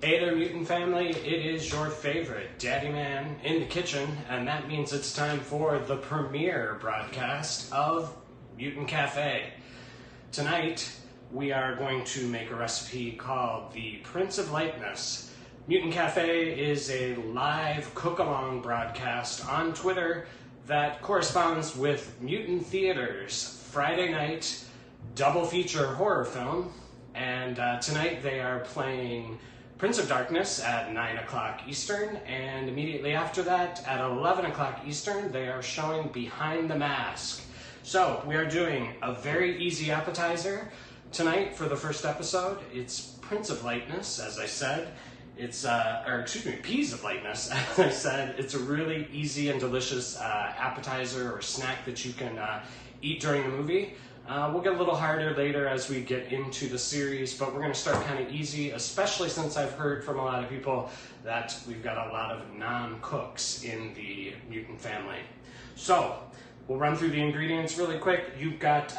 Hey there, Mutant family. It is your favorite Daddy Man in the kitchen, and that means it's time for the premiere broadcast of Mutant Cafe. Tonight, we are going to make a recipe called the Prince of Lightness. Mutant Cafe is a live cook-along broadcast on Twitter that corresponds with Mutant Theater's Friday night double feature horror film, and tonight they are playing Prince of Darkness at 9 o'clock Eastern, and immediately after that, at 11 o'clock Eastern, they are showing Behind the Mask. So, we are doing a very easy appetizer tonight for the first episode. It's Prince of Lightness, as I said. It's, Peas of Lightness, as I said. It's a really easy and delicious appetizer or snack that you can eat during the movie. We'll get a little harder later as we get into the series, but we're going to start kind of easy, especially since I've heard from a lot of people that we've got a lot of non-cooks in the Mutant family. So, we'll run through the ingredients really quick. You've got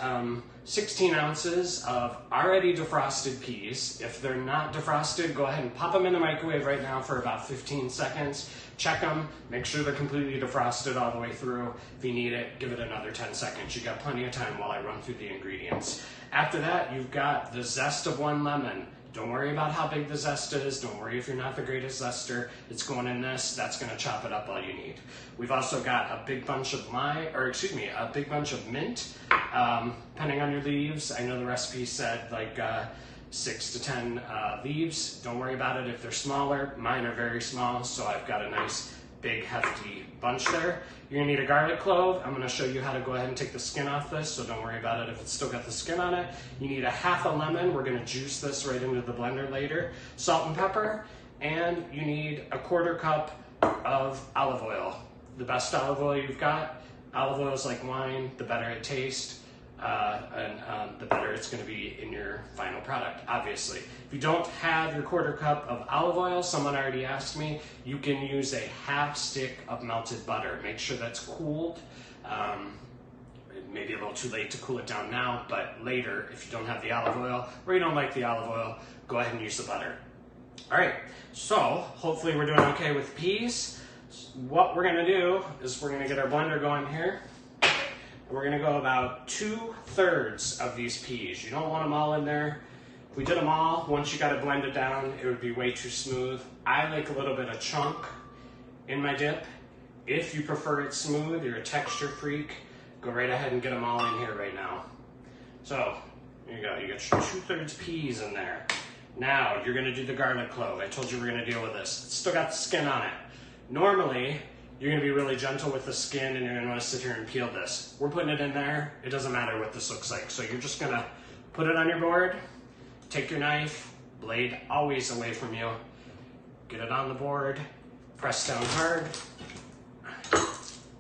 16 ounces of already defrosted peas. If they're not defrosted, go ahead and pop them in the microwave right now for about 15 seconds. Check them, make sure they're completely defrosted all the way through. If you need it, give it another 10 seconds. You've got plenty of time while I run through the ingredients. After that, you've got the zest of 1 lemon. Don't worry about how big the zest is. Don't worry if you're not the greatest zester. It's going in this. That's going to chop it up all you need. We've also got a big bunch of a big bunch of mint, depending on your leaves. I know the recipe said like 6 to 10 leaves. Don't worry about it if they're smaller. Mine are very small, so I've got a nice big hefty bunch there. You're gonna need a garlic clove. I'm gonna show you how to go ahead and take the skin off this, so don't worry about it if it's still got the skin on it. You need a half a lemon. We're gonna juice this right into the blender later. Salt and pepper, and you need a 1/4 cup of olive oil. The best olive oil you've got. Olive oil is like wine. The better it tastes, the better it's going to be in your final product, obviously. If you don't have your 1/4 cup of olive oil, someone already asked me, you can use a half stick of melted butter. Make sure that's cooled. It may be a little too late to cool it down now, but later, if you don't have the olive oil or you don't like the olive oil, go ahead and use the butter. All right, so hopefully we're doing okay with peas. What we're going to do is we're going to get our blender going here. We're going to go about 2/3 of these peas. You don't want them all in there. If we did them all, once you got it blended down, it would be way too smooth. I like a little bit of chunk in my dip. If you prefer it smooth, you're a texture freak, go right ahead and get them all in here right now. So, there you go. You got your 2/3 peas in there. Now, you're going to do the garlic clove. I told you we're going to deal with this. It's still got the skin on it. Normally, you're going to be really gentle with the skin and you're going to want to sit here and peel this. We're putting it in there. It doesn't matter what this looks like. So you're just going to put it on your board, take your knife, blade always away from you, get it on the board, press down hard.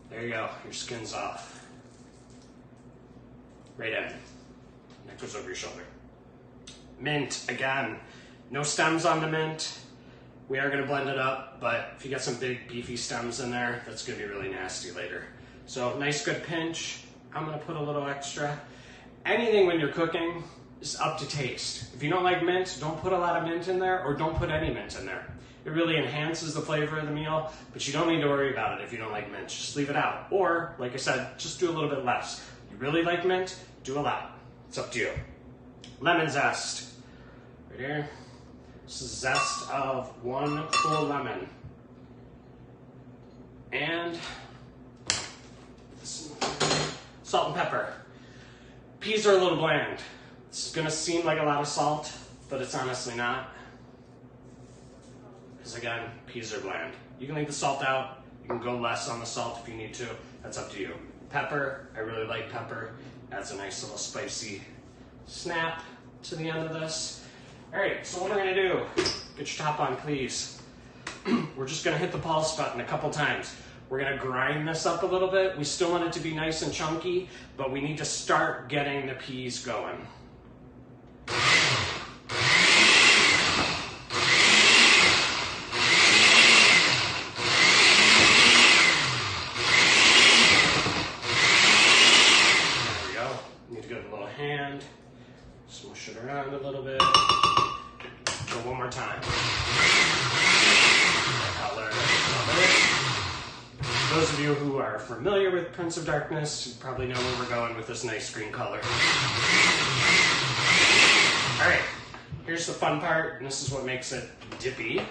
There you go. Your skin's off. Right in. That goes over your shoulder. Mint, again, no stems on the mint. We are going to blend it up, but if you got some big beefy stems in there, that's going to be really nasty later. So nice good pinch. I'm going to put a little extra. Anything when you're cooking is up to taste. If you don't like mint, don't put a lot of mint in there, or don't put any mint in there. It really enhances the flavor of the meal, but you don't need to worry about it if you don't like mint. Just leave it out. Or, like I said, just do a little bit less. You really like mint, do a lot. It's up to you. Lemon zest. Right here. This is zest of 1 full lemon. And salt and pepper. Peas are a little bland. This is going to seem like a lot of salt, but it's honestly not. Because again, peas are bland. You can leave the salt out. You can go less on the salt if you need to. That's up to you. Pepper, I really like pepper. Adds a nice little spicy snap to the end of this. All right, so what we're going to do, get your top on, please. We're just going to hit the pulse button a couple times. We're going to grind this up a little bit. We still want it to be nice and chunky, but we need to start getting the peas going. There we go. Need to get a little hand, smush it around a little bit. One more time. you who are familiar with Prince of Darkness, you probably know where we're going with this nice green color. All right, here's the fun part, and this is what makes it dippy.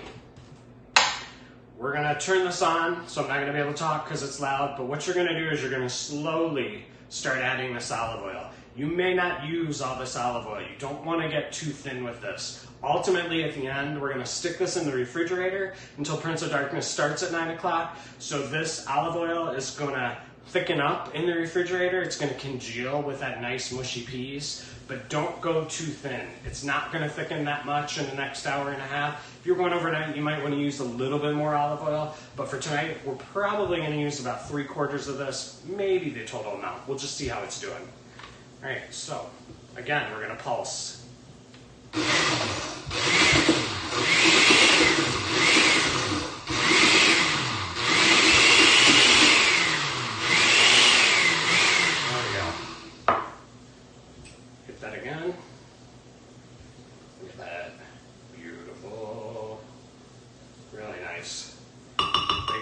We're gonna turn this on, so I'm not gonna be able to talk because it's loud, but what you're gonna do is you're gonna slowly start adding this olive oil. You may not use all this olive oil. You don't wanna get too thin with this. Ultimately, at the end, we're gonna stick this in the refrigerator until Prince of Darkness starts at 9 o'clock. So this olive oil is gonna thicken up in the refrigerator. It's gonna congeal with that nice mushy peas, but don't go too thin. It's not gonna thicken that much in the next hour and a half. If you're going overnight, you might wanna use a little bit more olive oil, but for tonight, we're probably gonna use about 3/4 of this, maybe the total amount. We'll just see how it's doing. All right, so again, we're gonna pulse.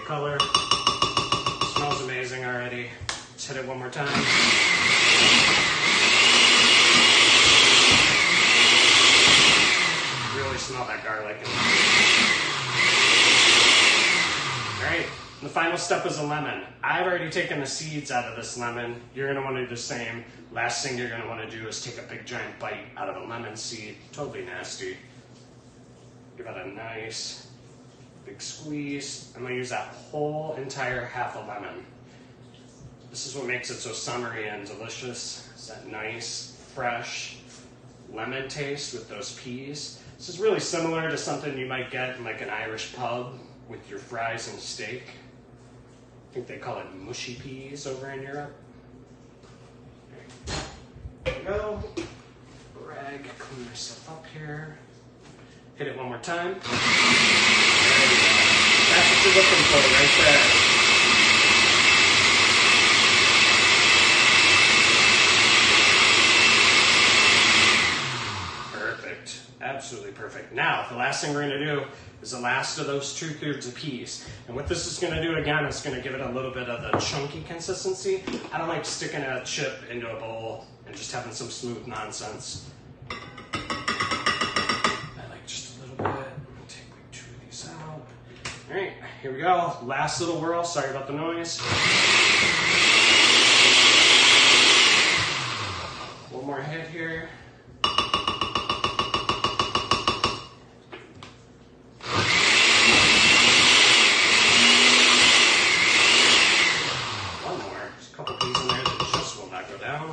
Color. Smells amazing already. Let's hit it one more time. Really smell that garlic. Alright, the final step is a lemon. I've already taken the seeds out of this lemon. You're going to want to do the same. Last thing you're going to want to do is take a big giant bite out of a lemon seed. Totally nasty. Give it a nice big squeeze. I'm going to use that whole entire half a lemon. This is what makes it so summery and delicious. It's that nice, fresh lemon taste with those peas. This is really similar to something you might get in like an Irish pub with your fries and steak. I think they call it mushy peas over in Europe. There we go. Rag, clean myself up here. Hit it one more time. There we go. That's what you're looking for right there. Perfect. Absolutely perfect. Now, the last thing we're going to do is the last of those 2/3 of peas. And what this is going to do again is going to give it a little bit of the chunky consistency. I don't like sticking a chip into a bowl and just having some smooth nonsense. All right, here we go. Last little whirl. Sorry about the noise. One more hit here. One more. There's a couple peas in there that just will not go down.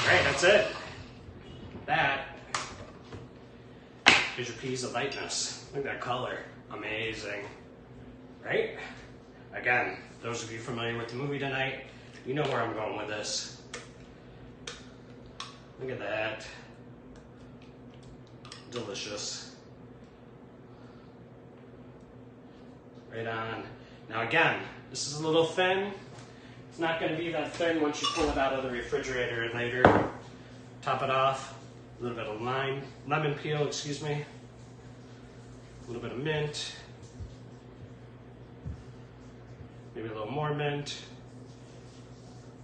All right, that's it. That is your piece of lightness. Look at that color. Amazing. Right? Again, those of you familiar with the movie tonight, you know where I'm going with this. Look at that. Delicious. Right on. Now again, this is a little thin. It's not going to be that thin once you pull it out of the refrigerator later. Top it off. A little bit of lemon peel, excuse me. A little bit of mint. Maybe a little more mint.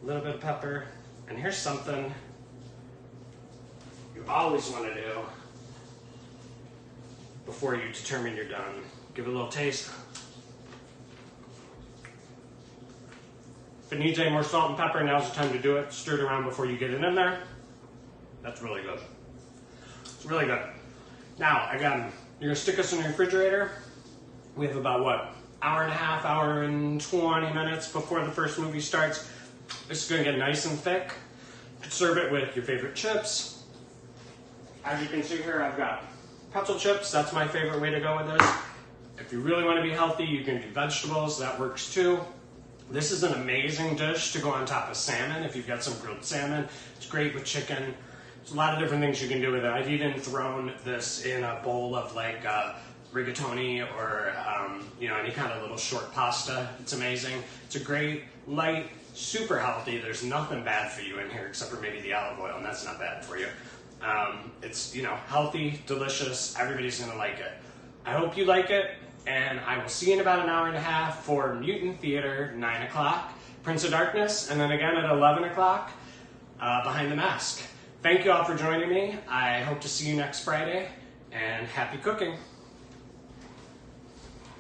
A little bit of pepper. And here's something you always want to do before you determine you're done. Give it a little taste. If it needs any more salt and pepper, now's the time to do it. Stir it around before you get it in there. That's really good. It's really good. Now, again, you're gonna stick this in the refrigerator. We have about, what, hour and a half, hour and 20 minutes before the first movie starts. This is gonna get nice and thick. You can serve it with your favorite chips. As you can see here, I've got pretzel chips. That's my favorite way to go with this. If you really wanna be healthy, you can do vegetables. That works too. This is an amazing dish to go on top of salmon. If you've got some grilled salmon, it's great with chicken. There's a lot of different things you can do with it. I've even thrown this in a bowl of like rigatoni or any kind of little short pasta. It's amazing. It's a great, light, super healthy. There's nothing bad for you in here except for maybe the olive oil, and that's not bad for you. It's healthy, delicious. Everybody's gonna like it. I hope you like it, and I will see you in about an hour and a half for Mutant Theater, 9 o'clock, Prince of Darkness, and then again at 11 o'clock, Behind the Mask. Thank you all for joining me. I hope to see you next Friday, and happy cooking.